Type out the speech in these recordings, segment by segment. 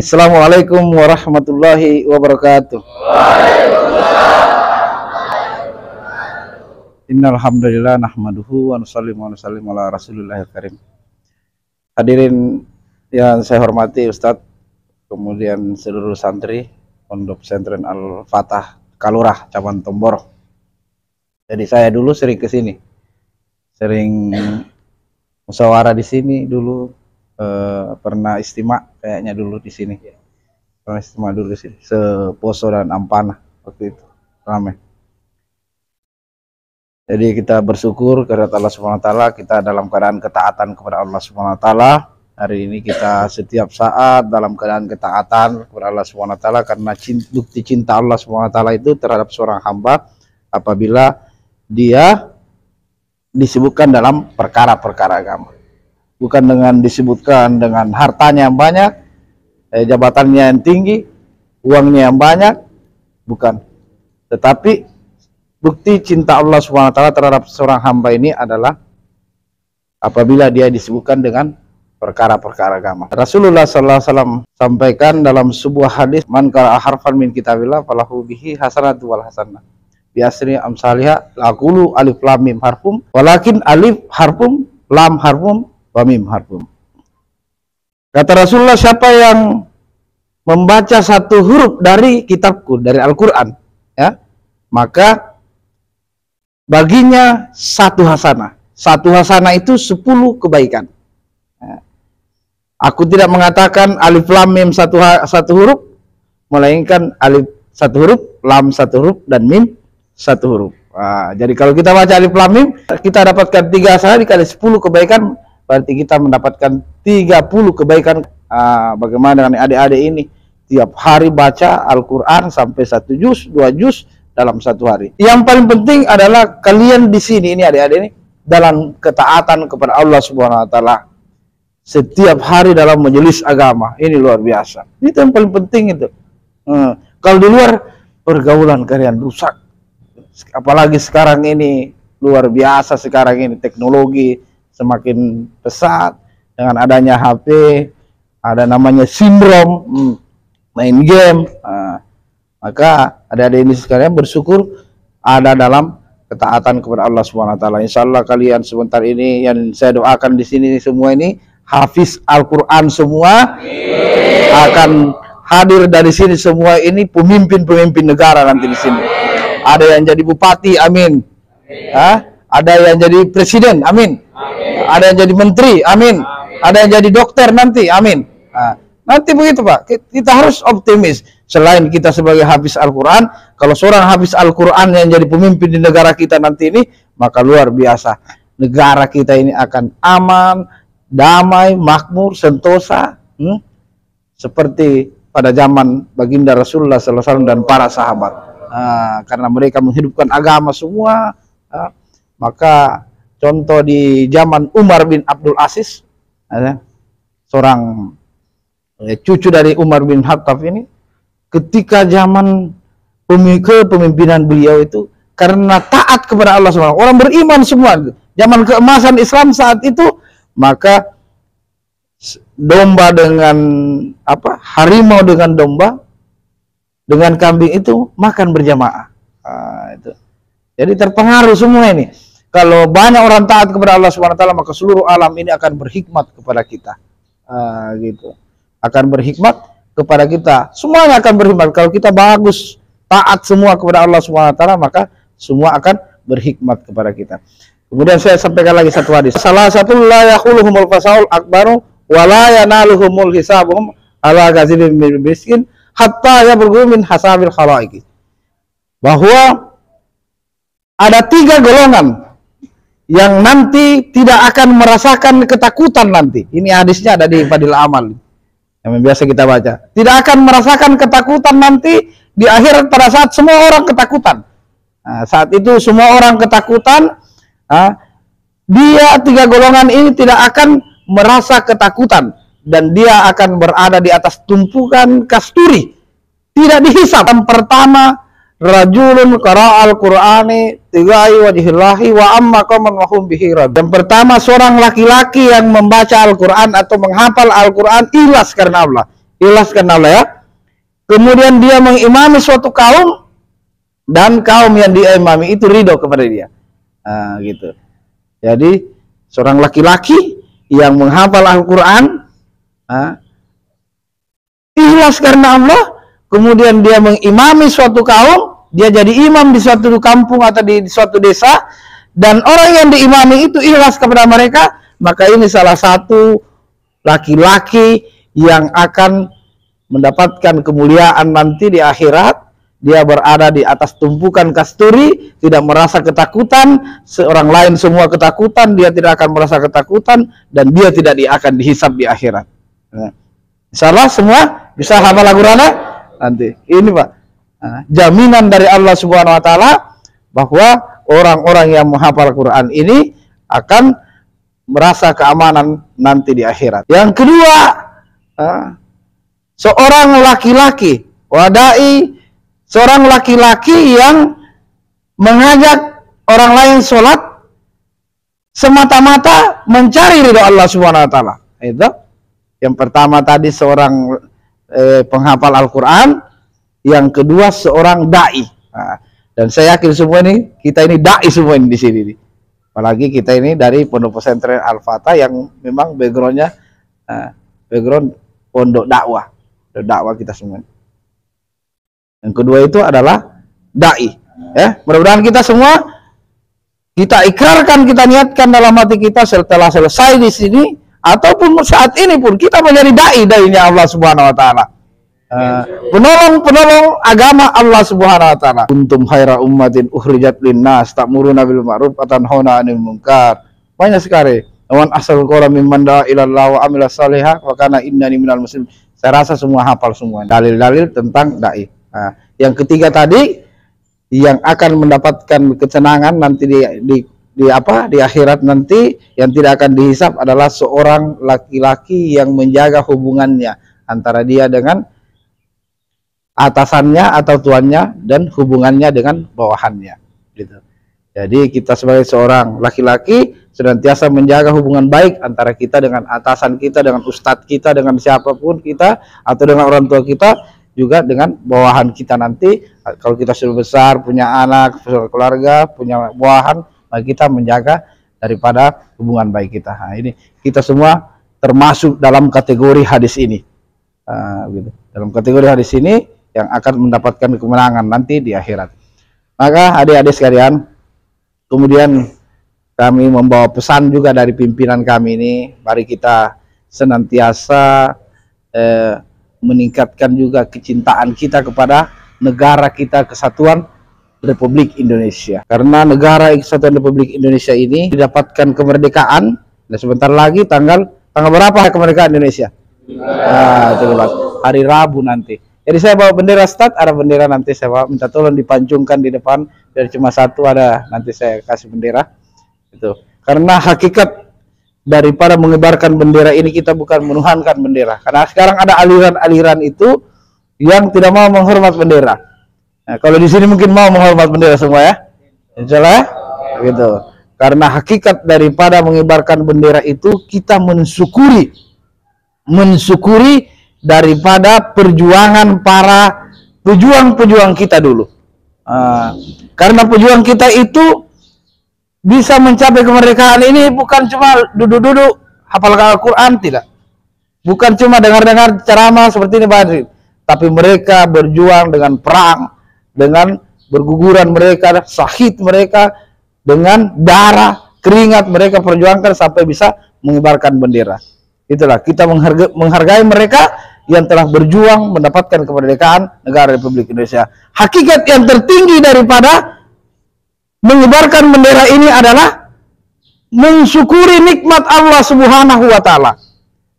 Assalamualaikum warahmatullahi wabarakatuh. Innal hamdalillah nahmaduhu wa nusallimu wa nusallimu ala Rasulillahil karim. Hadirin yang saya hormati Ustadz, kemudian seluruh santri Pondok Pesantren Al-Fatah Kalurah, Cabang Tomboro. Jadi saya dulu sering ke sini, sering musyawarah di sini dulu. Pernah istimewa kayaknya dulu di sini, pernah istimewa dulu di sini, Seposo dan Ampana waktu itu ramai. Jadi kita bersyukur karena Allah Subhanahu Wa Taala, kita dalam keadaan ketaatan kepada Allah Subhanahu Wa Taala. Hari ini kita setiap saat dalam keadaan ketaatan kepada Allah Subhanahu Wa Taala, karena bukti cinta Allah Subhanahu Wa Taala itu terhadap seorang hamba apabila dia disebutkan dalam perkara-perkara agama. Bukan dengan disebutkan dengan hartanya yang banyak, jabatannya yang tinggi, uangnya yang banyak, bukan. Tetapi bukti cinta Allah SWT terhadap seorang hamba ini adalah apabila dia disebutkan dengan perkara-perkara agama. Rasulullah SAW sampaikan dalam sebuah hadis, man qara'a harfan min kitabillah falahu bihi hasanatu wal hasanah bi asri amsalihha laqulu alif lam mim harfum walakin alif harfum lam harfum wa mim harfum. Kata Rasulullah, siapa yang membaca satu huruf dari kitabku, dari Al-Quran, ya, maka baginya satu hasanah. Satu hasanah itu 10 kebaikan. Ya. Aku tidak mengatakan alif lam mim satu huruf, melainkan alif satu huruf, lam satu huruf, dan mim satu huruf. Nah, jadi kalau kita baca alif lam mim, kita dapatkan 3 hasanah dikali 10 kebaikan, berarti kita mendapatkan 30 kebaikan. Bagaimana dengan adik-adik ini? Tiap hari baca Al-Quran sampai 1 juz, 2 juz dalam 1 hari. Yang paling penting adalah kalian di sini, ini adik-adik ini, dalam ketaatan kepada Allah Subhanahu Wa Taala. Setiap hari dalam majelis agama. Ini luar biasa. Itu yang paling penting itu. Kalau di luar, pergaulan kalian rusak. Apalagi sekarang ini, luar biasa sekarang ini, teknologi semakin pesat dengan adanya HP, ada namanya sindrom main game. Maka adik-adik ini sekalian bersyukur ada dalam ketaatan kepada Allah Subhanahu Wa Taala. Insya Allah kalian sebentar ini yang saya doakan di sini semua ini hafiz Al-Quran semua. Akan hadir dari sini semua ini pemimpin-pemimpin negara nanti di sini. Ada yang jadi bupati, amin. Ada yang jadi presiden, amin. Ada yang jadi menteri, amin. Ada yang jadi dokter nanti, amin. Nanti begitu Pak, kita harus optimis. Selain kita sebagai hafiz Al-Quran, kalau seorang hafiz Al-Quran yang jadi pemimpin di negara kita nanti ini, maka luar biasa. Negara kita ini akan aman, damai, makmur, sentosa, seperti pada zaman baginda Rasulullah SAW dan para sahabat. Karena mereka menghidupkan agama semua. Maka contoh di zaman Umar bin Abdul Aziz, seorang cucu dari Umar bin Khattab ini, ketika zaman kepemimpinan beliau itu, karena taat kepada Allah SWT, orang beriman semua, zaman keemasan Islam saat itu, maka domba dengan harimau dengan domba dengan kambing itu makan berjamaah. Itu. Jadi terpengaruh semua ini. Kalau banyak orang taat kepada Allah Subhanahu Wa Taala, maka seluruh alam ini akan berhikmat kepada kita. Gitu. Akan berhikmat kepada kita. Semuanya akan berhikmat. Kalau kita bagus, taat semua kepada Allah Subhanahu Wa Taala, maka semua akan berhikmat kepada kita. Kemudian saya sampaikan lagi satu hadis. Salah satu la yakhuluhumul fasaul akbaru wa la yanaluhumul hisabuhum ala ghazibin miskin hatta yablughu min hasabil khalaiqi. Bahwa ada 3 golongan yang nanti tidak akan merasakan ketakutan nanti. Ini hadisnya ada di Fadil Amal yang biasa kita baca. Tidak akan merasakan ketakutan nanti di akhirat pada saat semua orang ketakutan. Saat itu semua orang ketakutan. Dia 3 golongan ini tidak akan merasa ketakutan dan dia akan berada di atas tumpukan kasturi. Tidak dihisab. Yang pertama, rajulun qara'al qur'ani tigai wajhillahi wa amma qaman wa hum bihi rad. Yang pertama, seorang laki-laki yang membaca Al-Qur'an atau menghafal Al-Qur'an ikhlas karena Allah. ikhlas karena Allah ya. Kemudian dia mengimami suatu kaum dan kaum yang dia imami itu ridho kepada dia. Nah, gitu. Jadi seorang laki-laki yang menghafal Al-Quran, ikhlas karena Allah, kemudian dia mengimami suatu kaum, dia jadi imam di suatu kampung atau di suatu desa, dan orang yang diimami itu ikhlas kepada mereka, maka ini salah satu laki-laki yang akan mendapatkan kemuliaan nanti di akhirat. Dia berada di atas tumpukan kasturi, tidak merasa ketakutan, seorang lain semua ketakutan, dia tidak akan merasa ketakutan, dan dia tidak akan dihisab di akhirat. Nah, insyaallah semua bisa hafal Al-Quran nanti. Ini Pak, jaminan dari Allah Subhanahu Wa Taala bahwa orang-orang yang menghafal Al-Quran ini akan merasa keamanan nanti di akhirat. Yang kedua, seorang laki-laki wadai, seorang laki-laki yang mengajak orang lain sholat semata-mata mencari ridho Allah Subhanahu Wa Taala. Itu yang pertama tadi seorang penghafal Al-Quran, yang kedua seorang dai. Dan saya yakin semua ini, kita ini dai semua ini di sini. Apalagi kita ini dari Pondok Pesantren Al-Fatah yang memang backgroundnya background pondok dakwah kita semua. Yang kedua itu adalah dai. Ya, mudah-mudahan kita semua kita ikrarkan, kita niatkan dalam hati kita setelah selesai di sini ataupun saat ini pun kita menjadi dai-dainya Allah Subhanahu Wa Taala. Penolong agama Allah Subhanahu Wa Taala. Kuntum khaira ummatin ukhrijat linnas ta'muruna bil ma'ruf wa tanhauna 'anil munkar. Banyak sekali. Wan asal qala mimman da'a ila Allah wa amila salihah wa kana innani minal muslimin. Saya rasa semua hafal semua dalil-dalil tentang dai. Nah, yang ketiga tadi yang akan mendapatkan kesenangan nanti di akhirat nanti yang tidak akan dihisap adalah seorang laki-laki yang menjaga hubungannya antara dia dengan atasannya atau tuannya dan hubungannya dengan bawahannya gitu. Jadi kita sebagai seorang laki-laki senantiasa menjaga hubungan baik antara kita dengan atasan kita, dengan ustadz kita, dengan siapapun kita, atau dengan orang tua kita, juga dengan bawahan kita nanti. Kalau kita sudah besar, punya anak, punya keluarga, punya bawahan, maka kita menjaga daripada hubungan baik kita. Nah, ini kita semua termasuk dalam kategori hadis ini. Gitu. Dalam kategori hadis ini yang akan mendapatkan kemenangan nanti di akhirat. Maka adik-adik sekalian, kemudian kami membawa pesan juga dari pimpinan kami ini, mari kita senantiasa meningkatkan juga kecintaan kita kepada negara kita, Kesatuan Republik Indonesia. Karena negara Kesatuan Republik Indonesia ini didapatkan kemerdekaan, dan sebentar lagi tanggal berapa kemerdekaan Indonesia? Hari Rabu nanti. Jadi saya bawa bendera stad, ada bendera nanti saya bawa, minta tolong dipancungkan di depan, biar cuma satu ada, nanti saya kasih bendera. Itu karena hakikat daripada mengibarkan bendera ini, kita bukan menuhankan bendera. Karena sekarang ada aliran-aliran itu yang tidak mau menghormat bendera. Nah, kalau di sini mungkin mau menghormat bendera semua ya, insyaallah gitu. Karena hakikat daripada mengibarkan bendera itu kita mensyukuri daripada perjuangan para pejuang-pejuang kita dulu. Karena pejuang kita itu bisa mencapai kemerdekaan ini bukan cuma duduk-duduk hafal Al-Quran, tidak. Bukan cuma dengar-dengar ceramah seperti ini Badri, tapi mereka berjuang dengan perang, dengan berguguran mereka, syahid mereka, dengan darah, keringat mereka perjuangkan sampai bisa mengibarkan bendera. Itulah kita menghargai mereka yang telah berjuang mendapatkan kemerdekaan negara Republik Indonesia. Hakikat yang tertinggi daripada mengibarkan bendera ini adalah mensyukuri nikmat Allah Subhanahu wa Ta'ala.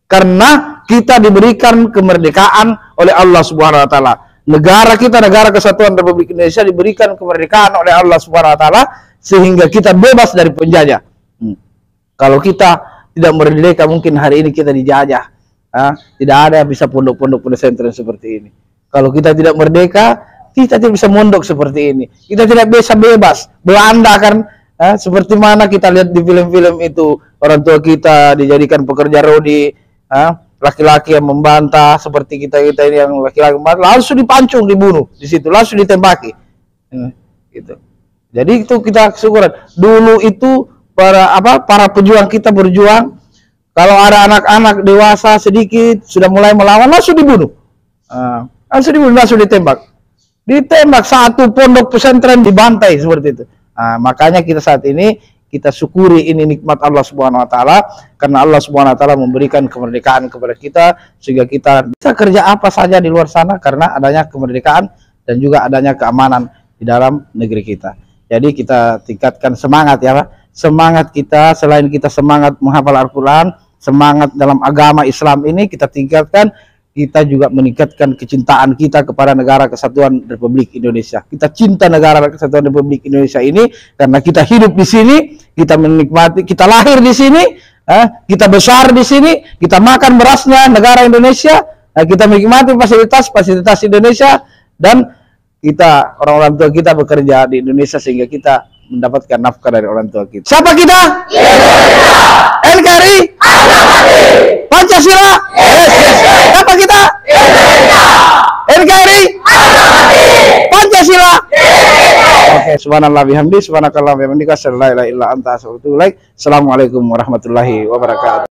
Karena kita diberikan kemerdekaan oleh Allah Subhanahu wa Ta'ala. Negara kita, negara Kesatuan Republik Indonesia diberikan kemerdekaan oleh Allah Subhanahu wa Ta'ala sehingga kita bebas dari penjajah. Kalau kita tidak merdeka, mungkin hari ini kita dijajah. Tidak ada yang bisa pondok-pondok pesantren seperti ini. Kalau kita tidak merdeka, kita tidak bisa mondok seperti ini. Kita tidak bisa bebas. Belanda kan, seperti mana kita lihat di film-film itu, orang tua kita dijadikan pekerja rodi, laki-laki yang membantah seperti kita ini yang laki-laki langsung dipancung, dibunuh di situ, langsung ditembaki. Gitu. Jadi itu kita syukuran. Dulu itu para pejuang kita berjuang, kalau ada anak-anak dewasa sedikit sudah mulai melawan langsung dibunuh. Langsung ditembak. Ditembak, satu pondok pesantren dibantai seperti itu. Makanya kita saat ini kita syukuri ini nikmat Allah Subhanahu wa taala, karena Allah Subhanahu wa taala memberikan kemerdekaan kepada kita sehingga kita bisa kerja apa saja di luar sana karena adanya kemerdekaan dan juga adanya keamanan di dalam negeri kita. Jadi kita tingkatkan semangat ya Pak. Semangat kita, selain kita semangat menghafal Al-Qur'an, semangat dalam agama Islam ini kita tingkatkan, kita juga meningkatkan kecintaan kita kepada Negara Kesatuan Republik Indonesia. Kita cinta Negara Kesatuan Republik Indonesia ini karena kita hidup di sini, kita menikmati, kita lahir di sini, kita besar di sini, kita makan berasnya negara Indonesia, kita menikmati fasilitas Indonesia, dan kita, orang-orang tua kita bekerja di Indonesia sehingga kita mendapatkan nafkah dari orang tua kita. Siapa kita? NKRI Pancasila. Siapa kita? NKRI Pancasila. Oke, subhanallah bihamdi, subhanakallah bihamdika, la ilaha illa anta astaghfiruka wa atubu ilaik. Assalamualaikum warahmatullahi wabarakatuh.